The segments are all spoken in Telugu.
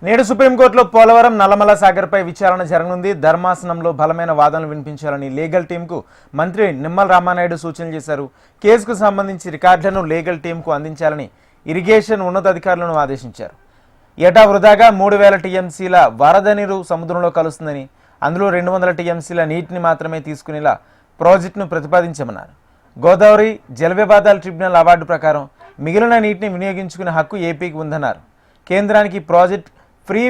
నేడు సుప్రీంకోర్టులో పోలవరం నల్లమల సాగర్పై విచారణ జరగనుంది. ధర్మాసనంలో బలమైన వాదనలు వినిపించాలని లీగల్ టీంకు మంత్రి నిమ్మల రామానాయుడు సూచనలు చేశారు. కేసుకు సంబంధించి రికార్డులను లీగల్ టీంకు అందించాలని ఇరిగేషన్ ఉన్నతాధికారులను ఆదేశించారు. ఏటా వృధాగా 3000 టీఎంసీల వరద నీరు సముద్రంలో కలుస్తుందని, అందులో 200 టీఎంసీల నీటిని మాత్రమే తీసుకునేలా ప్రాజెక్టును ప్రతిపాదించమన్నారు. గోదావరి జల వివాదాల ట్రిబ్యునల్ అవార్డు ప్రకారం మిగిలిన నీటిని వినియోగించుకునే హక్కు ఏపీకి ఉందన్నారు. కేంద్రానికి ప్రాజెక్ట్ ఫ్రీ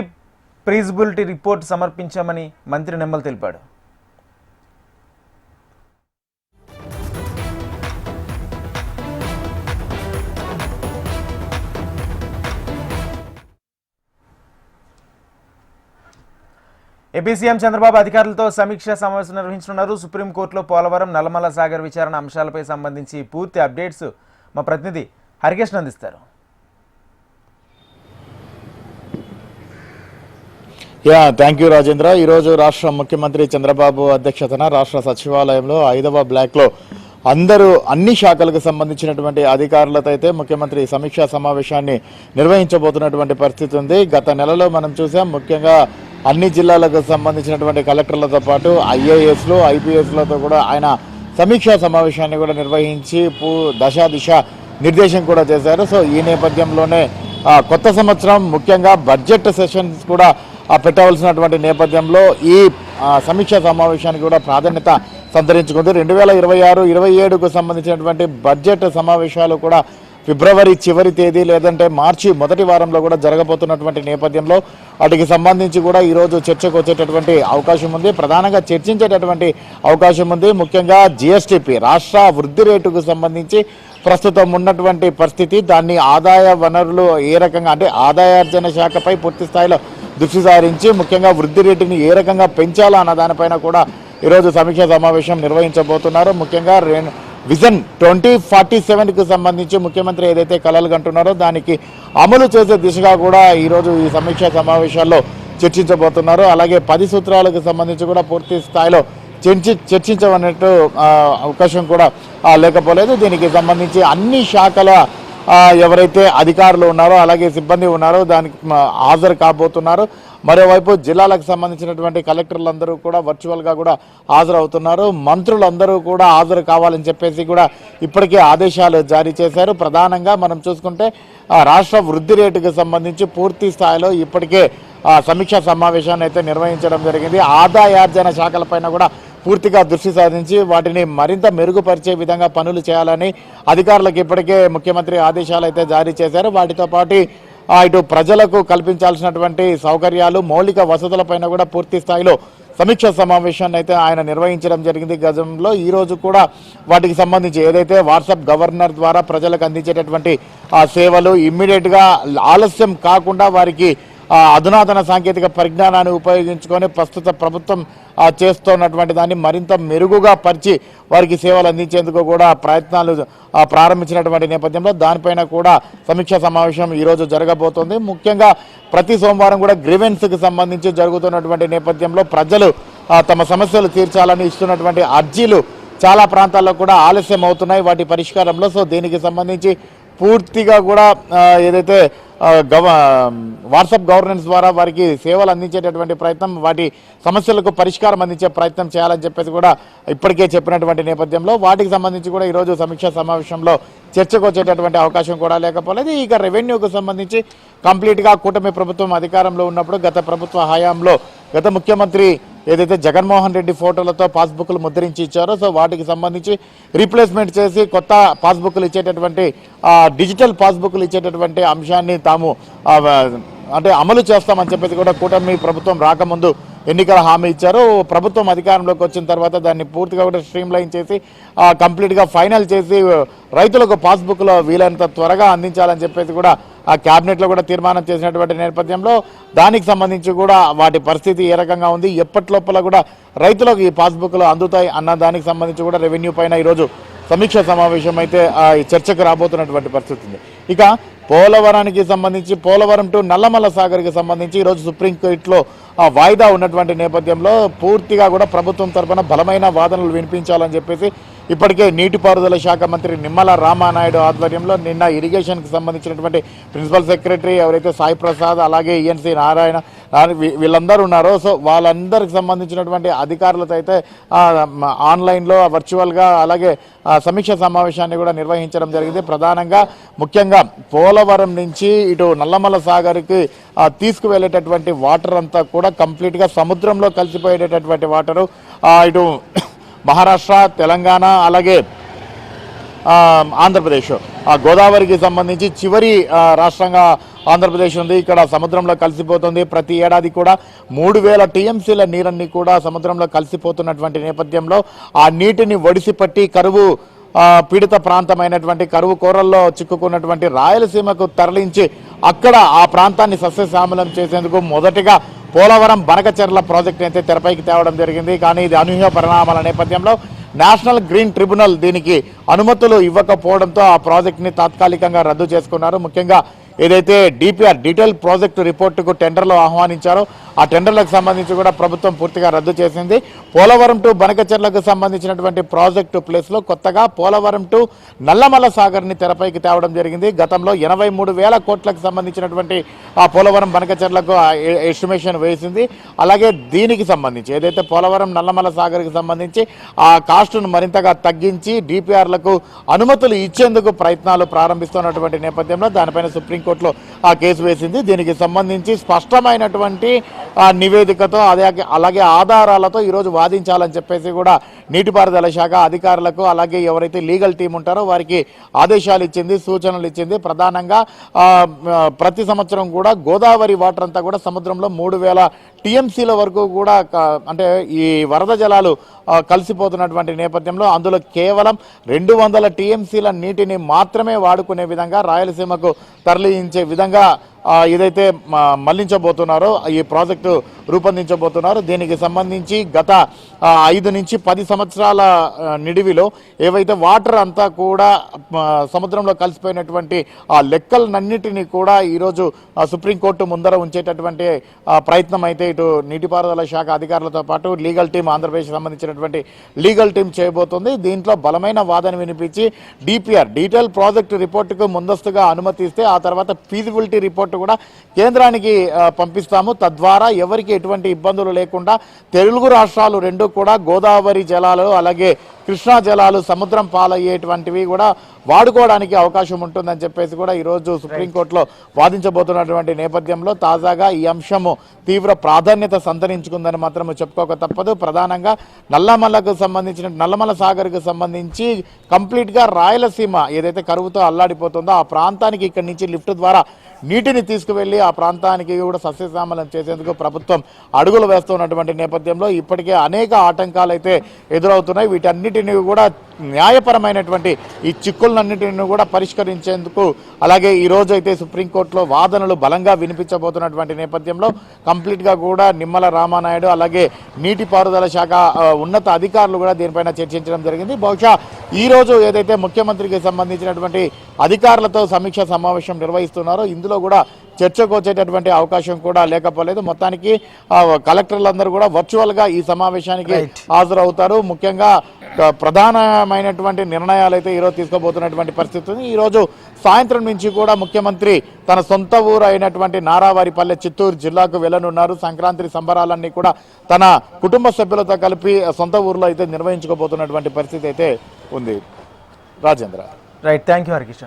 ఫీజిబిలిటీ రిపోర్ట్ సమర్పించామని మంత్రి నిమ్మల తెలిపాడు. ఏపీ సీఎం చంద్రబాబు అధికారులతో సమీక్ష సమావేశం నిర్వహించనున్నారు. సుప్రీంకోర్టులో పోలవరం నల్లమల సాగర్ విచారణ అంశాలపై సంబంధించి పూర్తి అప్డేట్స్ మా ప్రతినిధి హరికృష్ణ అందిస్తారు. Thank you Rajendra. ఈరోజు రాష్ట్ర ముఖ్యమంత్రి చంద్రబాబు అధ్యక్షతన రాష్ట్ర సచివాలయంలో 5వ బ్లాక్లో అన్ని శాఖలకు సంబంధించినటువంటి అధికారులతో అయితే ముఖ్యమంత్రి సమీక్షా సమావేశాన్ని నిర్వహించబోతున్నటువంటి పరిస్థితి ఉంది. గత నెలలో మనం చూసాం, ముఖ్యంగా అన్ని జిల్లాలకు సంబంధించినటువంటి కలెక్టర్లతో పాటు ఐఏఎస్లు ఐపీఎస్లతో కూడా ఆయన సమీక్షా సమావేశాన్ని కూడా నిర్వహించి దిశ నిర్దేశం కూడా చేశారు. సో ఈ నేపథ్యంలోనే కొత్త సంవత్సరం ముఖ్యంగా బడ్జెట్ సెషన్స్ కూడా పెట్టవలసినటువంటి నేపథ్యంలో ఈ సమీక్షా సమావేశానికి కూడా ప్రాధాన్యత సంతరించుకుంది. 2026-27కు సంబంధించినటువంటి బడ్జెట్ సమావేశాలు కూడా ఫిబ్రవరి చివరి తేదీ లేదంటే మార్చి మొదటి వారంలో కూడా జరగబోతున్నటువంటి నేపథ్యంలో వాటికి సంబంధించి కూడా ఈరోజు చర్చకు వచ్చేటటువంటి అవకాశం ఉంది. ప్రధానంగా చర్చించేటటువంటి అవకాశం ఉంది. ముఖ్యంగా జిఎస్టిపి రాష్ట్ర వృద్ధి రేటుకు సంబంధించి ప్రస్తుతం ఉన్నటువంటి పరిస్థితి, దాన్ని ఆదాయ వనరులు ఏ రకంగా అంటే ఆదాయార్జన శాఖపై పూర్తి స్థాయిలో దృష్టి సారించి ముఖ్యంగా వృద్ధి రేటుని ఏ రకంగా పెంచాలా అన్న దానిపైన కూడా ఈరోజు సమీక్షా సమావేశం నిర్వహించబోతున్నారు. ముఖ్యంగా విజన్ 2047కు సంబంధించి ముఖ్యమంత్రి ఏదైతే కలలు కంటున్నారో దానికి అమలు చేసే దిశగా కూడా ఈరోజు ఈ సమీక్షా సమావేశాల్లో చర్చించబోతున్నారు. అలాగే 10 సూత్రాలకు సంబంధించి కూడా పూర్తి స్థాయిలో చర్చించవన్నట్టు అవకాశం కూడా లేకపోలేదు. దీనికి సంబంధించి అన్ని శాఖల ఎవరైతే అధికారులు ఉన్నారో అలాగే సిబ్బంది ఉన్నారో దానికి హాజరు కాబోతున్నారు. మరోవైపు జిల్లాలకు సంబంధించినటువంటి కలెక్టర్లందరూ కూడా వర్చువల్గా కూడా హాజరవుతున్నారు. మంత్రులందరూ కూడా హాజరు కావాలని చెప్పేసి కూడా ఇప్పటికే ఆదేశాలు జారీ చేశారు. ప్రధానంగా మనం చూసుకుంటే రాష్ట్ర వృద్ధి రేటుకు సంబంధించి పూర్తి స్థాయిలో ఇప్పటికే సమీక్షా సమావేశాన్ని అయితే నిర్వహించడం జరిగింది. ఆదాయార్జన శాఖలపైన కూడా పూర్తిగా దృష్టి సాధించి వాటిని మరింత మెరుగుపరిచే విధంగా పనులు చేయాలని అధికారులకు ఇప్పటికే ముఖ్యమంత్రి ఆదేశాలు అయితే జారీ చేశారు. వాటితో పాటు ఇటు ప్రజలకు కల్పించాల్సినటువంటి సౌకర్యాలు మౌలిక వసతులపైన కూడా పూర్తి స్థాయిలో సమీక్ష సమావేశాన్ని అయితే ఆయన నిర్వహించడం జరిగింది. గతంలో ఈరోజు కూడా వాటికి సంబంధించి ఏదైతే వాట్సాప్ గవర్నర్ ద్వారా ప్రజలకు అందించేటటువంటి సేవలు ఇమ్మీడియట్గా ఆలస్యం కాకుండా వారికి అధునాతన సాంకేతిక పరిజ్ఞానాన్ని ఉపయోగించుకొని ప్రస్తుత ప్రభుత్వం చేస్తున్నటువంటి దాన్ని మరింత మెరుగుగా పరిచి వారికి సేవలు అందించేందుకు కూడా ప్రయత్నాలు ప్రారంభించినటువంటి నేపథ్యంలో దానిపైన కూడా సమీక్షా సమావేశం ఈరోజు జరగబోతోంది. ముఖ్యంగా ప్రతి సోమవారం కూడా గ్రీవెన్స్కి సంబంధించి జరుగుతున్నటువంటి నేపథ్యంలో ప్రజలు తమ సమస్యలు తీర్చాలని ఇస్తున్నటువంటి అర్జీలు చాలా ప్రాంతాల్లో కూడా ఆలస్యం అవుతున్నాయి వాటి పరిష్కారంలో. సో దీనికి సంబంధించి పూర్తిగా కూడా ఏదైతే వాట్సాప్ గవర్నెన్స్ ద్వారా వారికి సేవలు అందించేటటువంటి ప్రయత్నం, వాటి సమస్యలకు పరిష్కారం అందించే ప్రయత్నం చేయాలని చెప్పేసి కూడా ఇప్పటికే చెప్పినటువంటి నేపథ్యంలో వాటికి సంబంధించి కూడా ఈరోజు సమీక్షా సమావేశంలో చర్చకు వచ్చేటటువంటి అవకాశం కూడా లేకపోలేదు. ఇక రెవెన్యూకు సంబంధించి కంప్లీట్గా కూటమి ప్రభుత్వం అధికారంలో ఉన్నప్పుడు గత ప్రభుత్వ హయాంలో గత ముఖ్యమంత్రి ఏదైతే జగన్మోహన్ రెడ్డి ఫోటోలతో పాస్బుక్లు ముద్రించి ఇచ్చారో సో వాటికి సంబంధించి రీప్లేస్మెంట్ చేసి కొత్త పాస్బుక్లు ఇచ్చేటటువంటి డిజిటల్ పాస్బుక్లు ఇచ్చేటటువంటి అంశాన్ని తాము అంటే అమలు చేస్తామని చెప్పేసి కూడా కూటమి ప్రభుత్వం రాకముందు ఎన్నికల హామీ ఇచ్చారు. ప్రభుత్వం అధికారంలోకి వచ్చిన తర్వాత దాన్ని పూర్తిగా కూడా స్ట్రీమ్లైన్ చేసి కంప్లీట్గా ఫైనల్ చేసి రైతులకు పాస్బుక్లో వీలైనంత త్వరగా అందించాలని చెప్పేసి కూడా ఆ క్యాబినెట్లో కూడా తీర్మానం చేసినటువంటి నేపథ్యంలో దానికి సంబంధించి కూడా వాటి పరిస్థితి ఏ రకంగా ఉంది, ఎప్పటిలోపల కూడా రైతులకు ఈ పాస్బుక్లు అందుతాయి అన్న దానికి సంబంధించి కూడా రెవెన్యూ పైన ఈరోజు సమీక్ష సమావేశం అయితే చర్చకు రాబోతున్నటువంటి పరిస్థితి ఉంది. ఇక పోలవరానికి సంబంధించి పోలవరం టు నల్లమల సాగర్కి సంబంధించి ఈరోజు సుప్రీంకోర్టులో వాయిదా ఉన్నటువంటి నేపథ్యంలో పూర్తిగా కూడా ప్రభుత్వం తరఫున బలమైన వాదనలు వినిపించాలని చెప్పేసి ఇప్పటికే నీటిపారుదల శాఖ మంత్రి నిమ్మల రామానాయుడు ఆధ్వర్యంలో నిన్న ఇరిగేషన్కి సంబంధించినటువంటి ప్రిన్సిపల్ సెక్రటరీ ఎవరైతే సాయి ప్రసాద్ అలాగే ఈఎన్సీ నారాయణ వీళ్ళందరూ ఉన్నారో సో వాళ్ళందరికి సంబంధించినటువంటి అధికారులతో అయితే ఆన్లైన్లో వర్చువల్గా అలాగే సమీక్ష సమావేశాన్ని కూడా నిర్వహించడం జరిగింది. ప్రధానంగా ముఖ్యంగా పోలవరం నుంచి ఇటు నల్లమల సాగర్కి తీసుకువెళ్ళేటటువంటి వాటర్ అంతా కూడా కంప్లీట్గా సముద్రంలో కలిసిపోయేటటువంటి వాటరు ఇటు మహారాష్ట్ర, తెలంగాణ అలాగే ఆంధ్రప్రదేశ్ గోదావరికి సంబంధించి చివరి రాష్ట్రంగా ఆంధ్రప్రదేశ్ ఉంది. ఇక్కడ సముద్రంలో కలిసిపోతుంది. ప్రతి ఏడాది కూడా 3000 టీఎంసీల నీరన్నీ కూడా సముద్రంలో కలిసిపోతున్నటువంటి నేపథ్యంలో ఆ నీటిని ఒడిసిపట్టి కరువు పీడిత ప్రాంతమైనటువంటి కరువు కోరల్లో చిక్కుకున్నటువంటి రాయలసీమకు తరలించి అక్కడ ఆ ప్రాంతాన్ని సస్యశ్యామలం చేసేందుకు మొదటిగా పోలవరం బనకచెర్ల ప్రాజెక్ట్ అయితే తెరపైకి తేవడం జరిగింది. కానీ ఇది అనూహ్య పరిణామాల నేపథ్యంలో నేషనల్ గ్రీన్ ట్రిబ్యునల్ దీనికి అనుమతులు ఇవ్వకపోవడంతో ఆ ప్రాజెక్ట్ని తాత్కాలికంగా రద్దు చేసుకున్నారు. ముఖ్యంగా ఏదైతే డిపిఆర్ డీటెయిల్ ప్రాజెక్టు రిపోర్టుకు టెండర్లు ఆహ్వానించారో ఆ టెండర్లకు సంబంధించి కూడా ప్రభుత్వం పూర్తిగా రద్దు చేసింది. పోలవరం టు బనకచెర్లకు సంబంధించినటువంటి ప్రాజెక్టు ప్లేస్లో కొత్తగా పోలవరం టు నల్లమల సాగర్ని తెరపైకి తేవడం జరిగింది. గతంలో 83,000 కోట్లకు సంబంధించినటువంటి ఆ పోలవరం బనకచెర్లకు ఎస్టిమేషన్ వేసింది. అలాగే దీనికి సంబంధించి ఏదైతే పోలవరం నల్లమల సాగర్కి సంబంధించి ఆ కాస్టును మరింతగా తగ్గించి డిపిఆర్లకు అనుమతులు ఇచ్చేందుకు ప్రయత్నాలు ప్రారంభిస్తున్నటువంటి నేపథ్యంలో దానిపైన సుప్రీంకోర్టులో ఆ కేసు వేసింది. దీనికి సంబంధించి స్పష్టమైనటువంటి నివేదికతో అలాగే ఆధారాలతో ఈరోజు వాదించాలని చెప్పేసి కూడా నీటిపారుదల శాఖ అధికారులకు అలాగే ఎవరైతే లీగల్ టీం ఉంటారో వారికి ఆదేశాలు ఇచ్చింది, సూచనలు ఇచ్చింది. ప్రధానంగా ప్రతి సంవత్సరం కూడా గోదావరి వాటర్ అంతా కూడా సముద్రంలో 3000 టీఎంసీల వరకు కూడా అంటే ఈ వరద జలాలు కలిసిపోతున్నటువంటి నేపథ్యంలో అందులో కేవలం 200 టీఎంసీల నీటిని మాత్రమే వాడుకునే విధంగా రాయలసీమకు తరలించే విధంగా ఏదైతే మళ్లించబోతున్నారో ఈ ప్రాజెక్టు రూపొందించబోతున్నారో దీనికి సంబంధించి గత 5 నుంచి 10 సంవత్సరాల నిడివిలో ఏవైతే వాటర్ అంతా కూడా సముద్రంలో కలిసిపోయినటువంటి ఆ లెక్కలన్నిటినీ కూడా ఈరోజు సుప్రీంకోర్టు ముందర ఉంచేటటువంటి ప్రయత్నం అయితే ఇటు నీటిపారుదల శాఖ అధికారులతో పాటు లీగల్ టీం ఆంధ్రప్రదేశ్ సంబంధించినటువంటి లీగల్ టీం చేయబోతుంది. దీంట్లో బలమైన వాదన వినిపించి డిపిఆర్ డీటెయిల్ ప్రాజెక్టు రిపోర్టుకు ముందస్తుగా అనుమతిస్తే ఆ తర్వాత ఫీజిబిలిటీ రిపోర్టు కూడా కేంద్రానికి పంపిస్తాము. తద్వారా ఎవరికి ఎటువంటి ఇబ్బందులు లేకుండా తెలుగు రాష్ట్రాలు రెండు కూడా గోదావరి జలాలు అలాగే కృష్ణా జలాలు సముద్రం పాలయ్యేటువంటివి కూడా వాడుకోవడానికి అవకాశం ఉంటుందని చెప్పేసి కూడా ఈరోజు సుప్రీంకోర్టులో వాదించబోతున్నటువంటి నేపథ్యంలో తాజాగా ఈ అంశము తీవ్ర ప్రాధాన్యత సంతరించుకుందని మాత్రం చెప్పుకోక తప్పదు. ప్రధానంగా నల్లమల సాగర్కు సంబంధించి కంప్లీట్గా రాయలసీమ ఏదైతే కరువుతో అల్లాడిపోతుందో ఆ ప్రాంతానికి ఇక్కడి నుంచి లిఫ్ట్ ద్వారా నీటిని తీసుకువెళ్ళి ఆ ప్రాంతానికి కూడా సస్యశ్యామలం చేసేందుకు ప్రభుత్వం అడుగులు వేస్తున్నటువంటి నేపథ్యంలో ఇప్పటికే అనేక ఆటంకాలు అయితే ఎదురవుతున్నాయి. వీటన్నిటిని కూడా న్యాయపరమైనటువంటి ఈ చిక్కులన్నింటిని కూడా పరిష్కరించేందుకు అలాగే ఈ రోజు అయితే సుప్రీంకోర్టులో వాదనలు బలంగా వినిపించబోతున్నటువంటి నేపథ్యంలో కంప్లీట్గా కూడా నిమ్మల రామానాయుడు అలాగే నీటిపారుదల శాఖ ఉన్నత అధికారులు కూడా దీనిపైన చర్చించడం జరిగింది. బహుశా ఈ రోజు ఏదైతే ముఖ్యమంత్రికి సంబంధించినటువంటి అధికారులతో సమీక్ష సమావేశం నిర్వహిస్తున్నారో ఇందులో కూడా చర్చకు వచ్చేటటువంటి అవకాశం కూడా లేకపోలేదు. మొత్తానికి కలెక్టర్లందరూ కూడా వర్చువల్గా ఈ సమావేశానికి హాజరవుతారు. ముఖ్యంగా ప్రధానమైనటువంటి నిర్ణయాలు అయితే ఈరోజు తీసుకోబోతున్నటువంటి పరిస్థితి ఉంది. ఈరోజు సాయంత్రం నుంచి కూడా ముఖ్యమంత్రి తన సొంత ఊరు అయినటువంటి నారావారిపల్లె చిత్తూరు జిల్లాకు వెళ్ళనున్నారు. సంక్రాంతి సంబరాలన్నీ కూడా తన కుటుంబ సభ్యులతో కలిపి సొంత ఊర్లో అయితే నిర్వహించుకోబోతున్నటువంటి పరిస్థితి అయితే ఉంది. Rajendra. Right, thank you Harikrishna.